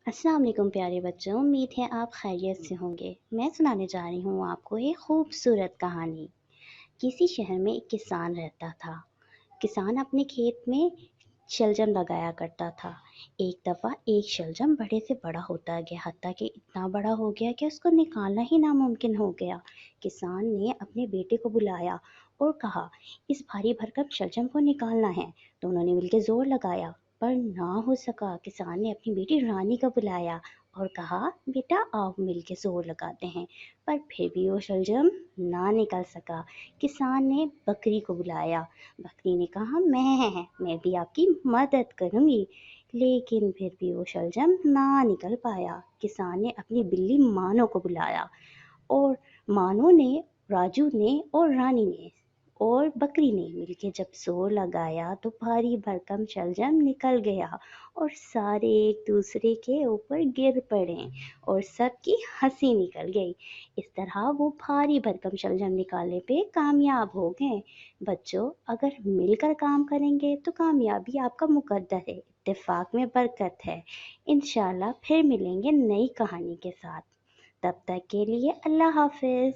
अस्सलाम वालेकुम प्यारे बच्चों, उम्मीद है आप खैरियत से होंगे। मैं सुनाने जा रही हूँ आपको एक खूबसूरत कहानी। किसी शहर में एक किसान रहता था। किसान अपने खेत में शलजम लगाया करता था। एक दफ़ा एक शलजम बड़े से बड़ा होता गया, हत्ता कि इतना बड़ा हो गया कि उसको निकालना ही नामुमकिन हो गया। किसान ने अपने बेटे को बुलाया और कहा, इस भारी भरकम शलजम को निकालना है। दोनों ने मिलकर जोर लगाया, पर ना हो सका। किसान ने अपनी बेटी रानी को बुलाया और कहा, बेटा आओ मिलके जोर लगाते हैं। पर फिर भी वो शलजम ना निकल सका। किसान ने बकरी को बुलाया। बकरी ने कहा, मैं भी आपकी मदद करूंगी। लेकिन फिर भी वो शलजम ना निकल पाया। किसान ने अपनी बिल्ली मानो को बुलाया और मानो ने, राजू ने और रानी ने और बकरी ने मिलके जब जोर लगाया तो भारी भरकम शलजम निकल गया और सारे एक दूसरे के ऊपर गिर पड़े और सबकी हंसी निकल गई। इस तरह वो भारी भरकम शलजम निकालने पे कामयाब हो गए। बच्चों, अगर मिलकर काम करेंगे तो कामयाबी आपका मुकद्दर है। इत्तेफाक में बरकत है। इंशाल्लाह फिर मिलेंगे नई कहानी के साथ। तब तक के लिए अल्लाह हाफिज।